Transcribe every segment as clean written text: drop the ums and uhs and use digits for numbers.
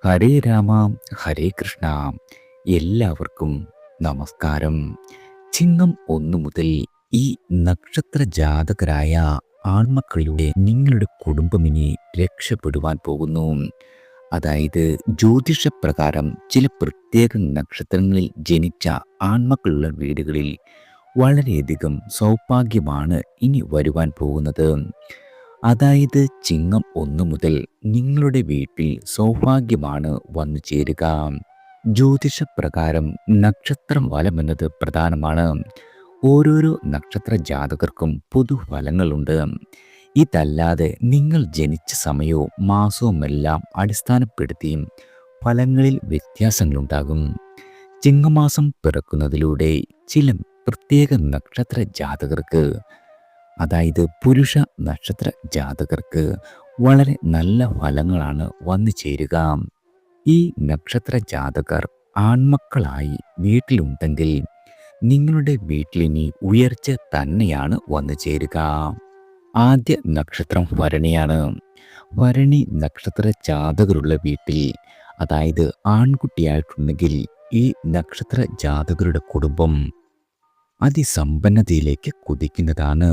ഹരേ രാമ ഹരേ കൃഷ്ണ. എല്ലാവർക്കും നമസ്കാരം. ചിങ്ങം 1 മുതൽ ഈ നക്ഷത്ര ജാതകരായ ആൺമക്കളിലൂടെ നിങ്ങളുടെ കുടുംബം ഇനി രക്ഷപ്പെടുവാൻ പോകുന്നു. അതായത് ജ്യോതിഷപ്രകാരം ചില പ്രത്യേക നക്ഷത്രങ്ങളിൽ ജനിച്ച ആൺമക്കളുള്ള വീടുകളിൽ വളരെയധികം സൗഭാഗ്യമാണ് ഇനി വരുവാൻ പോകുന്നത്. അതായത് ചിങ്ങം 1 മുതൽ നിങ്ങളുടെ വീട്ടിൽ സൗഭാഗ്യമാണ് വന്നു ചേരുക. ജ്യോതിഷപ്രകാരം നക്ഷത്രം ഫലം എന്നത് പ്രധാനമാണ്. ഓരോരോ നക്ഷത്ര ജാതകർക്കും പൊതുഫലങ്ങളുണ്ട്. ഇതല്ലാതെ നിങ്ങൾ ജനിച്ച സമയവും മാസവുമെല്ലാം അടിസ്ഥാനപ്പെടുത്തിയും ഫലങ്ങളിൽ വ്യത്യാസങ്ങളുണ്ടാകും. ചിങ്ങമാസം പിറക്കുന്നതിലൂടെ ചില പ്രത്യേക നക്ഷത്ര ജാതകർക്ക്, അതായത് പുരുഷ നക്ഷത്ര ജാതകർക്ക് വളരെ നല്ല ഫലങ്ങളാണ് വന്നു ചേരുക. ഈ നക്ഷത്ര ജാതകർ ആൺമക്കളായി വീട്ടിലുണ്ടെങ്കിൽ നിങ്ങളുടെ വീട്ടിലിനി ഉയർച്ച തന്നെയാണ് വന്നു ചേരുക. ആദ്യ നക്ഷത്രം ഭരണിയാണ്. ഭരണി നക്ഷത്ര ജാതകരുള്ള വീട്ടിൽ, അതായത് ആൺകുട്ടിയായിട്ടുണ്ടെങ്കിൽ ഈ നക്ഷത്ര ജാതകരുടെ കുടുംബം അതിസമ്പന്നതയിലേക്ക് കുതിക്കുന്നതാണ്.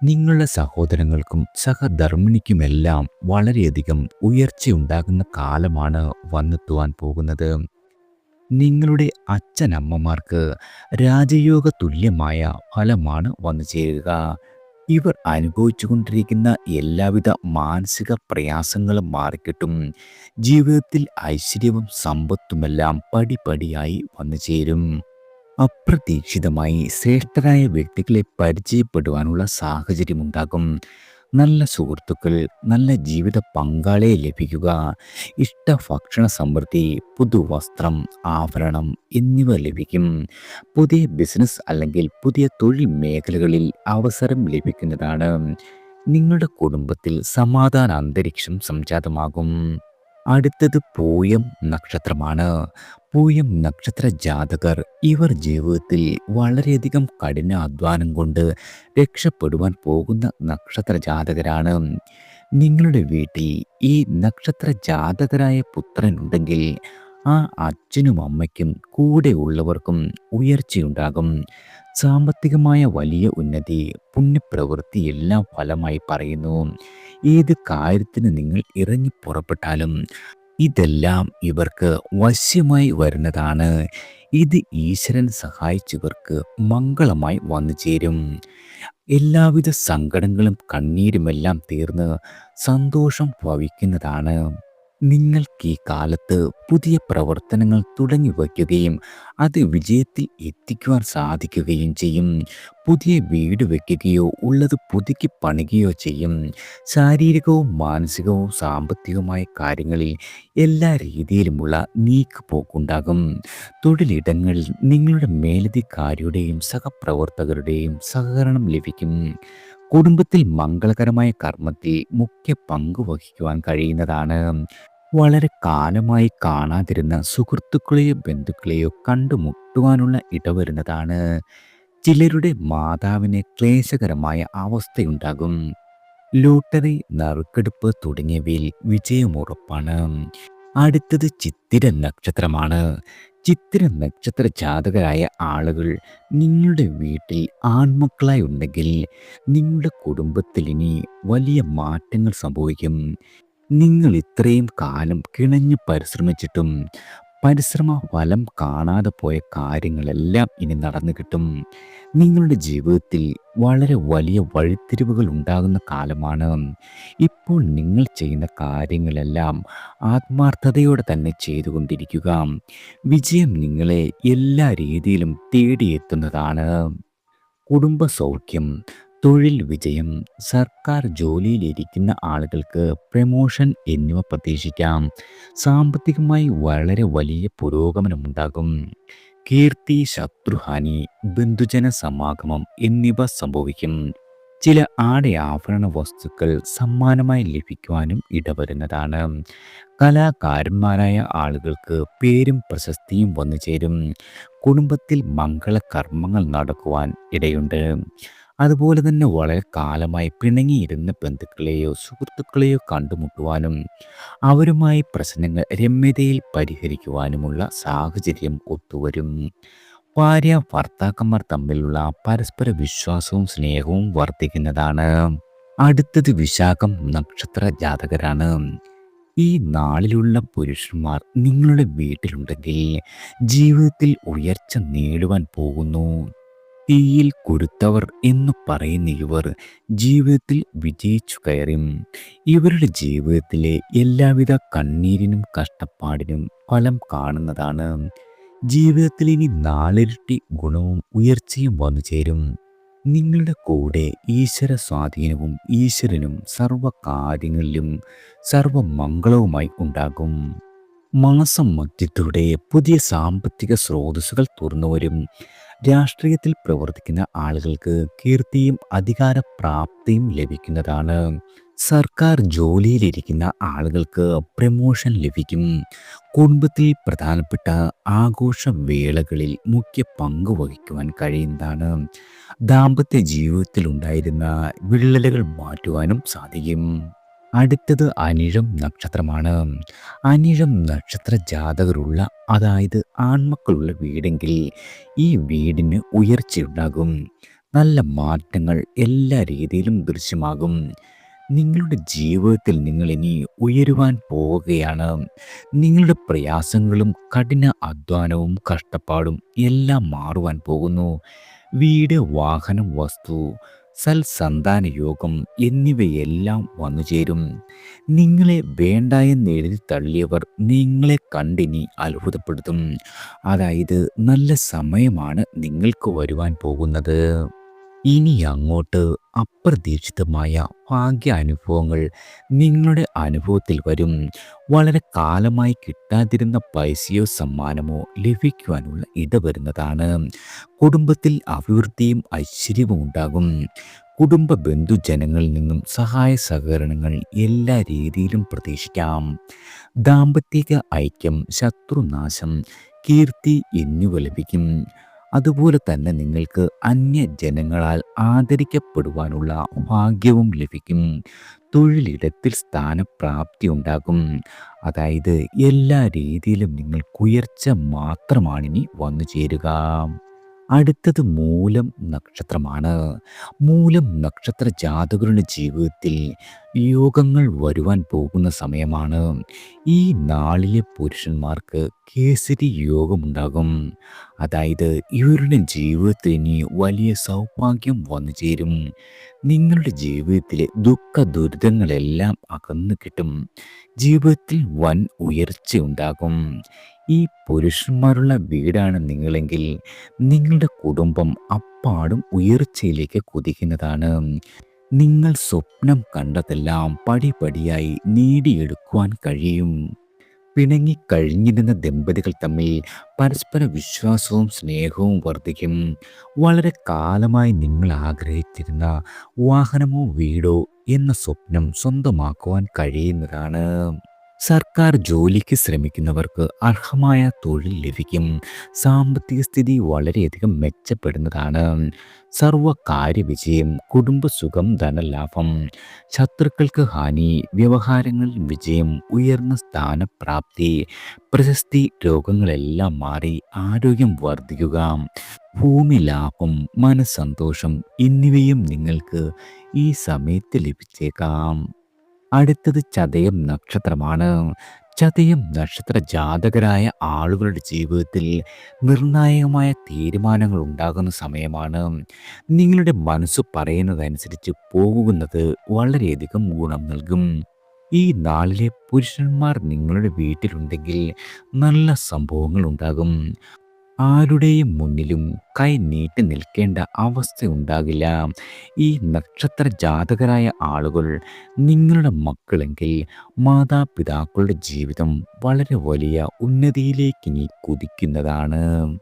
നിങ്ങളുടെ സഹോദരങ്ങൾക്കും സഹധർമ്മിണിക്കുമെല്ലാം വളരെയധികം ഉയർച്ചയുണ്ടാകുന്ന കാലമാണ് വന്നെത്തുവാൻ പോകുന്നത്. നിങ്ങളുടെ അച്ഛനമ്മമാർക്ക് രാജയോഗ തുല്യമായ ഫലമാണ് വന്നു ചേരുക. ഇവർ അനുഭവിച്ചുകൊണ്ടിരിക്കുന്ന എല്ലാവിധ മാനസിക പ്രയാസങ്ങളും മാറിക്കിട്ടും. ജീവിതത്തിൽ ഐശ്വര്യവും സമ്പത്തുമെല്ലാം പടിപടിയായി വന്നു ചേരും. അപ്രതീക്ഷിതമായി ശ്രേഷ്ഠരായ വ്യക്തികളെ പരിചയപ്പെടുവാനുള്ള സാഹചര്യമുണ്ടാകും. നല്ല സുഹൃത്തുക്കൾ, നല്ല ജീവിത പങ്കാളിയെ ലഭിക്കുക, ഇഷ്ടഭക്ഷണ സമൃദ്ധി, പുതുവസ്ത്രം, ആഭരണം എന്നിവ ലഭിക്കും. പുതിയ ബിസിനസ് അല്ലെങ്കിൽ പുതിയ തൊഴിൽ മേഖലകളിൽ അവസരം ലഭിക്കുന്നതാണ്. നിങ്ങളുടെ കുടുംബത്തിൽ സമാധാന അന്തരീക്ഷം സംജാതമാകും. അടുത്തത് പൂയം നക്ഷത്രമാണ്. പൂയം നക്ഷത്ര ജാതകർ ഇവർ ജീവിതത്തിൽ വളരെയധികം കഠിനാധ്വാനം കൊണ്ട് രക്ഷപ്പെടുവാൻ പോകുന്ന നക്ഷത്ര ജാതകരാണ്. നിങ്ങളുടെ വീട്ടിൽ ഈ നക്ഷത്ര ജാതകരായ പുത്രനുണ്ടെങ്കിൽ ആ അച്ഛനും അമ്മയ്ക്കും കൂടെ ഉള്ളവർക്കും ഉയർച്ചയുണ്ടാകും. സാമ്പത്തികമായ വലിയ ഉന്നതി, പുണ്യപ്രവൃത്തി എല്ലാം ഫലമായി പറയുന്നു. ഏത് കാര്യത്തിന് നിങ്ങൾ ഇറങ്ങി പുറപ്പെട്ടാലും ഇതെല്ലാം ഇവർക്ക് വശ്യമായി വരുന്നതാണ്. ഇത് ഈശ്വരൻ സഹായിച്ചവർക്ക് മംഗളമായി വന്നു ചേരും. എല്ലാവിധ സങ്കടങ്ങളും കണ്ണീരുമെല്ലാം തീർന്ന് സന്തോഷം ഭവിക്കുന്നതാണ്. നിങ്ങൾക്ക് ഈ കാലത്ത് പുതിയ പ്രവർത്തനങ്ങൾ തുടങ്ങി വയ്ക്കുകയും അത് വിജയത്തിൽ എത്തിക്കുവാൻ സാധിക്കുകയും ചെയ്യും. പുതിയ വീട് വയ്ക്കുകയോ ഉള്ളത് പുതുക്കി പണിയുകയോ ചെയ്യും. ശാരീരികവും മാനസികവും സാമ്പത്തികവുമായ കാര്യങ്ങളിൽ എല്ലാ രീതിയിലുമുള്ള നീക്കുപോക്കുണ്ടാകും. തൊഴിലിടങ്ങളിൽ നിങ്ങളുടെ മേലധികാരിയുടെയും സഹപ്രവർത്തകരുടെയും സഹകരണം ലഭിക്കും. കുടുംബത്തിൽ മംഗളകരമായ കർമ്മത്തിൽ മുഖ്യ പങ്ക് വഹിക്കുവാൻ കഴിയുന്നതാണ്. വളരെ കാലമായി കാണാതിരുന്ന സുഹൃത്തുക്കളെയോ ബന്ധുക്കളെയോ കണ്ടുമുട്ടുവാനുള്ള ഇടവരുന്നതാണ്. ചിലരുടെ മാതാവിന് ക്ലേശകരമായ അവസ്ഥയുണ്ടാകും. ലോട്ടറി, നറുക്കെടുപ്പ് തുടങ്ങിയവയിൽ വിജയമുറപ്പാണ്. അടുത്തത് ചിത്തിര നക്ഷത്രമാണ്. ചിത്തിര നക്ഷത്ര ജാതകരായ ആളുകൾ നിങ്ങളുടെ വീട്ടിൽ ആൺമക്കളായി ഉണ്ടെങ്കിൽ നിങ്ങളുടെ കുടുംബത്തിൽ ഇനി വലിയ മാറ്റങ്ങൾ സംഭവിക്കും. നിങ്ങൾ ഇത്രയും കാലം കിണഞ്ഞു പരിശ്രമിച്ചിട്ടും പരിശ്രമ ഫലം കാണാതെ പോയ കാര്യങ്ങളെല്ലാം ഇനി നടന്നു കിട്ടും. നിങ്ങളുടെ ജീവിതത്തിൽ വളരെ വലിയ വഴിത്തിരിവുകൾ ഉണ്ടാകുന്ന കാലമാണ്. ഇപ്പോൾ നിങ്ങൾ ചെയ്യുന്ന കാര്യങ്ങളെല്ലാം ആത്മാർത്ഥതയോടെ തന്നെ ചെയ്തുകൊണ്ടിരിക്കുക. വിജയം നിങ്ങളെ എല്ലാ രീതിയിലും തേടിയെത്തുന്നതാണ്. കുടുംബ സൗഖ്യം, തൊഴിൽ വിജയം, സർക്കാർ ജോലിയിലിരിക്കുന്ന ആളുകൾക്ക് പ്രമോഷൻ എന്നിവ പ്രതീക്ഷിക്കാം. സാമ്പത്തികമായി വളരെ വലിയ പുരോഗമനമുണ്ടാകും. കീർത്തി, ശത്രുഹാനി, ബന്ധുജന സമാഗമം എന്നിവ സംഭവിക്കും. ചില ആഭരണ വസ്തുക്കൾ സമ്മാനമായി ലഭിക്കുവാനും ഇടവരുന്നതാണ്. കലാകാരന്മാരായ ആളുകൾക്ക് പേരും പ്രശസ്തിയും വന്നു ചേരും. കുടുംബത്തിൽ മംഗളകർമ്മങ്ങൾ നടക്കുവാൻ ഇടയുണ്ട്. അതുപോലെ തന്നെ വളരെ കാലമായി പിണങ്ങിയിരുന്ന ബന്ധുക്കളെയോ സുഹൃത്തുക്കളെയോ കണ്ടുമുട്ടുവാനും അവരുമായി പ്രശ്നങ്ങൾ രമ്യതയിൽ പരിഹരിക്കുവാനുമുള്ള സാഹചര്യം ഒത്തുവരും. ഭാര്യ ഭർത്താക്കന്മാർ തമ്മിലുള്ള പരസ്പര വിശ്വാസവും സ്നേഹവും വർദ്ധിക്കുന്നതാണ്. അടുത്തത് വിശാഖം നക്ഷത്ര ജാതകരാണ്. ഈ നാളിലുള്ള പുരുഷന്മാർ നിങ്ങളുടെ വീട്ടിലുണ്ടെങ്കിൽ ജീവിതത്തിൽ ഉയർച്ച നേടുവാൻ പോകുന്നു. തീയിൽ കുരുത്തവർ എന്ന് പറയുന്ന ഇവർ ജീവിതത്തിൽ വിജയിച്ചു കയറും. ഇവരുടെ ജീവിതത്തിലെ എല്ലാവിധ കണ്ണീരിനും കഷ്ടപ്പാടിനും ഫലം കാണുന്നതാണ്. ജീവിതത്തിൽ ഇനി നാലിരട്ടി ഗുണവും ഉയർച്ചയും വന്നു ചേരും. നിങ്ങളുടെ കൂടെ ഈശ്വര സ്വാധീനവും ഈശ്വരനും സർവ കാര്യങ്ങളിലും സർവമംഗളവുമായി ഉണ്ടാകും. മാസം മധ്യത്തോടെ പുതിയ സാമ്പത്തിക സ്രോതസ്സുകൾ തുറന്നുവരും. രാഷ്ട്രീയത്തിൽ പ്രവർത്തിക്കുന്ന ആളുകൾക്ക് കീർത്തിയും അധികാരപ്രാപ്തിയും ലഭിക്കുന്നതാണ്. സർക്കാർ ജോലിയിലിരിക്കുന്ന ആളുകൾക്ക് പ്രമോഷൻ ലഭിക്കും. കുടുംബത്തിൽ പ്രധാനപ്പെട്ട ആഘോഷവേളകളിൽ മുഖ്യ പങ്ക് വഹിക്കുവാൻ കഴിയുന്നതാണ്. ദാമ്പത്യ ജീവിതത്തിൽ ഉണ്ടായിരുന്ന വിള്ളലുകൾ മാറ്റുവാനും സാധിക്കും. അടുത്തത് അനിഴം നക്ഷത്രമാണ്. അനിഴം നക്ഷത്ര ജാതകരുള്ള, അതായത് ആൺമക്കളുള്ള വീടെങ്കിൽ ഈ വീടിന് ഉയർച്ചയുണ്ടാകും. നല്ല മാറ്റങ്ങൾ എല്ലാ രീതിയിലും ദൃശ്യമാകും. നിങ്ങളുടെ ജീവിതത്തിൽ നിങ്ങൾ ഇനി ഉയരുവാൻ പോവുകയാണ്. നിങ്ങളുടെ പ്രയാസങ്ങളും കഠിന അധ്വാനവും കഷ്ടപ്പാടും എല്ലാം മാറുവാൻ പോകുന്നു. വീട്, വാഹനം, വസ്തു, സൽസന്താന യോഗം എന്നിവയെല്ലാം വന്നു ചേരും. നിങ്ങളെ വേണ്ട എന്ന് എഴുതി തള്ളിയവർ നിങ്ങളെ കണ്ടിനി അത്ഭുതപ്പെടുത്തും. അതായത് നല്ല സമയമാണ് നിങ്ങൾക്ക് വരുവാൻ പോകുന്നത്. ഇനി അങ്ങോട്ട് അപ്രതീക്ഷിതമായ ഭാഗ്യ അനുഭവങ്ങൾ നിങ്ങളുടെ അനുഭവത്തിൽ വരും. വളരെ കാലമായി കിട്ടാതിരുന്ന പൈസയോ സമ്മാനമോ ലഭിക്കുവാനുള്ള ഇടവരുന്നതാണ്. കുടുംബത്തിൽ അഭിവൃദ്ധിയും ഐശ്വര്യവും ഉണ്ടാകും. കുടുംബ ബന്ധുജനങ്ങളിൽ നിന്നും സഹായ സഹകരണങ്ങൾ എല്ലാ രീതിയിലും പ്രതീക്ഷിക്കാം. ദാമ്പത്തിക ഐക്യം, ശത്രുനാശം, കീർത്തി എന്നിവ ലഭിക്കും. അതുപോലെ തന്നെ നിങ്ങൾക്ക് അന്യജനങ്ങളാൽ ആദരിക്കപ്പെടുവാനുള്ള ഭാഗ്യവും ലഭിക്കും. തൊഴിലിടത്തിൽ സ്ഥാനപ്രാപ്തി ഉണ്ടാകും. അതായത് എല്ലാ രീതിയിലും നിങ്ങൾക്ക് ഉയർച്ച മാത്രമാണിനി വന്നു ചേരുക. അടുത്തത് മൂലം നക്ഷത്രമാണ്. മൂലം നക്ഷത്ര ജാതകരുടെ ജീവിതത്തിൽ യോഗങ്ങൾ വരുവാൻ പോകുന്ന സമയമാണ്. ഈ നാളിലെ പുരുഷന്മാർക്ക് കേസരി യോഗമുണ്ടാകും. അതായത് ഇവരുടെ ജീവിതത്തിൽ ഇനി വലിയ സൗഭാഗ്യം വന്നു ചേരും. നിങ്ങളുടെ ജീവിതത്തിലെ ദുഃഖ ദുരിതങ്ങളെല്ലാം അകന്നു കിട്ടും. ജീവിതത്തിൽ വൻ ഉയർച്ചയുണ്ടാകും. ഈ പുരുഷന്മാരുള്ള വീടാണ് നിങ്ങളെങ്കിൽ നിങ്ങളുടെ കുടുംബം അപ്പാടും ഉയർച്ചയിലേക്ക് കുതിക്കുന്നതാണ്. നിങ്ങൾ സ്വപ്നം കണ്ടതെല്ലാം പടിപടിയായി നേടിയെടുക്കുവാൻ കഴിയും. പിണങ്ങിക്കഴിഞ്ഞിരുന്ന ദമ്പതികൾ തമ്മിൽ പരസ്പര വിശ്വാസവും സ്നേഹവും വർദ്ധിക്കും. വളരെ കാലമായി നിങ്ങൾ ആഗ്രഹിച്ചിരുന്ന വാഹനമോ വീടോ എന്ന സ്വപ്നം സ്വന്തമാക്കുവാൻ കഴിയുന്നതാണ്. സർക്കാർ ജോലിക്ക് ശ്രമിക്കുന്നവർക്ക് അർഹമായ തൊഴിൽ ലഭിക്കും. സാമ്പത്തിക സ്ഥിതി വളരെയധികം മെച്ചപ്പെടുന്നതാണ്. സർവകാര്യ വിജയം, കുടുംബസുഖം, ധനലാഭം, ശത്രുക്കൾക്ക് ഹാനി, വ്യവഹാരങ്ങളിൽ വിജയം, ഉയർന്ന സ്ഥാനപ്രാപ്തി, പ്രശസ്തി, രോഗങ്ങളെല്ലാം മാറി ആരോഗ്യം വർദ്ധിക്കുക, ഭൂമി ലാഭം, മനസ്സന്തോഷം എന്നിവയും നിങ്ങൾക്ക് ഈ സമയത്ത് ലഭിച്ചേക്കാം. അടുത്തത് ചതയം നക്ഷത്രമാണ്. ചതയം നക്ഷത്ര ജാതകരായ ആളുകളുടെ ജീവിതത്തിൽ നിർണായകമായ തീരുമാനങ്ങൾ ഉണ്ടാകുന്ന സമയമാണ്. നിങ്ങളുടെ മനസ്സ് പറയുന്നതനുസരിച്ച് പോകുന്നത് വളരെയധികം ഗുണം നൽകും. ഈ നാളിലെ പുരുഷന്മാർ നിങ്ങളുടെ വീട്ടിലുണ്ടെങ്കിൽ നല്ല സംഭവങ്ങൾ ഉണ്ടാകും. ആരുടെയും മുന്നിലും കൈ നീട്ടി നിൽക്കേണ്ട അവസ്ഥ ഉണ്ടാകില്ല. ഈ നക്ഷത്ര ജാതകരായ ആളുകൾ നിങ്ങളുടെ മക്കളെങ്കിൽ മാതാപിതാക്കളുടെ ജീവിതം വളരെ വലിയ ഉന്നതിയിലേക്ക് ഇനി കുതിക്കുന്നതാണ്.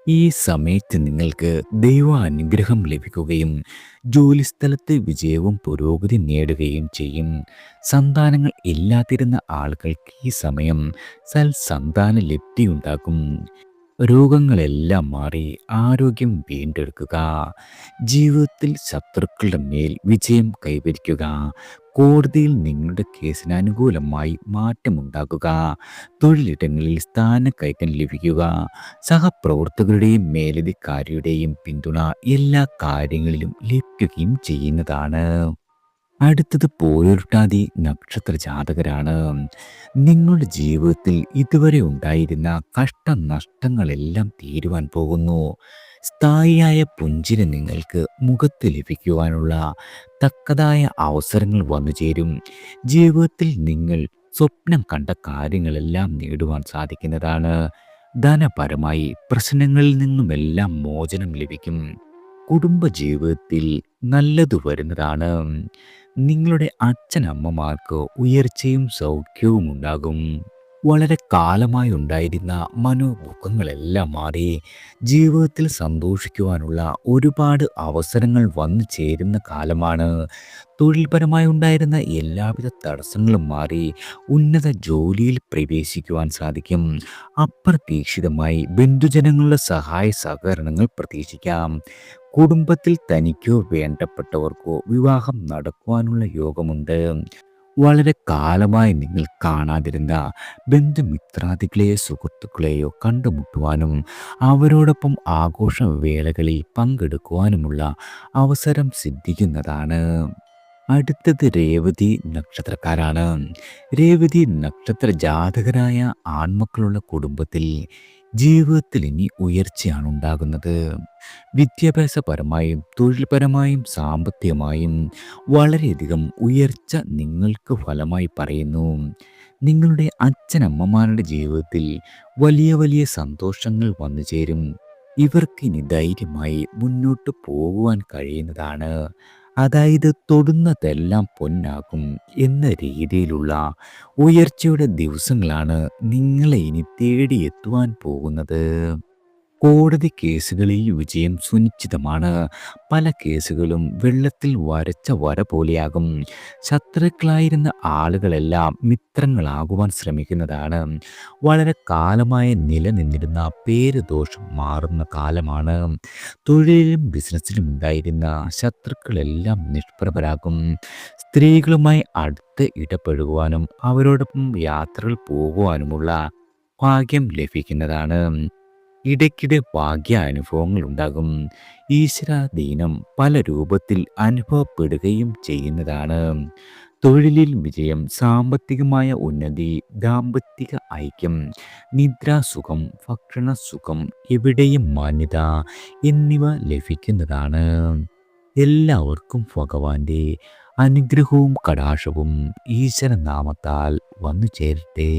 ഈ സമയത്ത് നിങ്ങൾക്ക് ദൈവാനുഗ്രഹം ലഭിക്കുകയും ജോലിസ്ഥലത്ത് വിജയവും പുരോഗതി നേടുകയും ചെയ്യും. സന്താനങ്ങൾ ഇല്ലാതിരുന്ന ആളുകൾക്ക് ഈ സമയം സൽസന്താന ലബ്ധി ഉണ്ടാകും. രോഗങ്ങളെല്ലാം മാറി ആരോഗ്യം വീണ്ടെടുക്കുക, ജീവിതത്തിൽ ശത്രുക്കളുടെ മേൽ വിജയം കൈവരിക്കുക, കോടതിയിൽ നിങ്ങളുടെ കേസിന് അനുകൂലമായി മാറ്റമുണ്ടാക്കുക, തൊഴിലിടങ്ങളിൽ സ്ഥാനക്കയറ്റം ലഭിക്കുക, സഹപ്രവർത്തകരുടെയും മേലധികാരിയുടെയും പിന്തുണ എല്ലാ കാര്യങ്ങളിലും ലഭിക്കുകയും ചെയ്യുന്നതാണ്. അടുത്തത് പോരുരുട്ടാതി നക്ഷത്ര ജാതകരാണ്. നിങ്ങളുടെ ജീവിതത്തിൽ ഇതുവരെ ഉണ്ടായിരുന്ന കഷ്ടനഷ്ടങ്ങളെല്ലാം തീരുവാൻ പോകുന്നു. സ്ഥായിയായ പുഞ്ചിരി നിങ്ങൾക്ക് മുഖത്ത് ലഭിക്കുവാനുള്ള തക്കതായ അവസരങ്ങൾ വന്നു ചേരും. ജീവിതത്തിൽ നിങ്ങൾ സ്വപ്നം കണ്ട കാര്യങ്ങളെല്ലാം നേടുവാൻ സാധിക്കുന്നതാണ്. ധനപരമായി പ്രശ്നങ്ങളിൽ നിന്നുമെല്ലാം മോചനം ലഭിക്കും. കുടുംബജീവിതത്തിൽ നല്ലത് വരുന്നതാണ്. നിങ്ങളുടെ അച്ഛനമ്മമാർക്ക് ഉയർച്ചയും സൗഖ്യവും ഉണ്ടാകും. വളരെ കാലമായി ഉണ്ടായിരുന്ന മനോദുഃഖങ്ങളെല്ലാം മാറി ജീവിതത്തിൽ സന്തോഷിക്കുവാനുള്ള ഒരുപാട് അവസരങ്ങൾ വന്നു ചേരുന്ന കാലമാണ്. തൊഴിൽപരമായി ഉണ്ടായിരുന്ന എല്ലാവിധ തടസ്സങ്ങളും മാറി ഉന്നത ജോലിയിൽ പ്രവേശിക്കുവാൻ സാധിക്കും. അപ്രതീക്ഷിതമായി ബന്ധുജനങ്ങളുടെ സഹായ സഹകരണങ്ങൾ പ്രതീക്ഷിക്കാം. കുടുംബത്തിൽ തനിക്കോ വേണ്ടപ്പെട്ടവർക്കോ വിവാഹം നടക്കുവാനുള്ള യോഗമുണ്ട്. വളരെ കാലമായി നിങ്ങൾ കാണാതിരുന്ന ബന്ധുമിത്രാദികളെയോ സുഹൃത്തുക്കളെയോ കണ്ടുമുട്ടുവാനും അവരോടൊപ്പം ആഘോഷവേളകളിൽ പങ്കെടുക്കുവാനുമുള്ള അവസരം സിദ്ധിക്കുന്നതാണ്. അടുത്തത് രേവതി നക്ഷത്രക്കാരാണ്. രേവതി നക്ഷത്ര ജാതകരായ ആൺമക്കളുള്ള കുടുംബത്തിൽ ജീവിതത്തിൽ ഇനി ഉയർച്ചയാണ് ഉണ്ടാകുന്നത്. വിദ്യാഭ്യാസപരമായും തൊഴിൽപരമായും സാമ്പത്തികമായും വളരെയധികം ഉയർച്ച നിങ്ങൾക്ക് ഫലമായി പറയുന്നു. നിങ്ങളുടെ അച്ഛനമ്മമാരുടെ ജീവിതത്തിൽ വലിയ വലിയ സന്തോഷങ്ങൾ വന്നു ചേരും. ഇവർക്കിനി ധൈര്യമായി മുന്നോട്ട് പോകുവാൻ കഴിയുന്നതാണ്. അതായത് തൊടുന്നതെല്ലാം പൊന്നാകും എന്ന രീതിയിലുള്ള ഉയർച്ചയുടെ ദിവസങ്ങളാണ് നിങ്ങളെ ഇനി തേടിയെത്തുവാൻ പോകുന്നത്. കോടതി കേസുകളിൽ വിജയം സുനിശ്ചിതമാണ്. പല കേസുകളും വെള്ളത്തിൽ വരച്ച വര പോലെയാകും. ശത്രുക്കളായിരുന്ന ആളുകളെല്ലാം മിത്രങ്ങളാകുവാൻ ശ്രമിക്കുന്നതാണ്. വളരെ കാലമായി നിലനിന്നിരുന്ന പേര് ദോഷം മാറുന്ന കാലമാണ്. തൊഴിലിലും ബിസിനസ്സിലും ഉണ്ടായിരുന്ന ശത്രുക്കളെല്ലാം നിഷ്പ്രഭരാകും. സ്ത്രീകളുമായി അടുത്ത് ഇടപഴകുവാനും അവരോടൊപ്പം യാത്രകൾ പോകുവാനുമുള്ള ഭാഗ്യം ലഭിക്കുന്നതാണ്. ഇടയ്ക്കിടെ ഭാഗ്യ അനുഭവങ്ങൾ ഉണ്ടാകും. ഈശ്വരാധീനം പല രൂപത്തിൽ അനുഭവപ്പെടുകയും ചെയ്യുന്നതാണ്. തൊഴിലിൽ വിജയം, സാമ്പത്തികമായ ഉന്നതി, ദാമ്പത്തിക ഐക്യം, നിദ്രാസുഖം, ഭക്ഷണസുഖം, എവിടെയും മാന്യത എന്നിവ ലഭിക്കുന്നതാണ്. എല്ലാവർക്കും ഭഗവാന്റെ അനുഗ്രഹവും കടാക്ഷവും ഈശ്വരനാമത്താൽ വന്നു ചേരട്ടെ.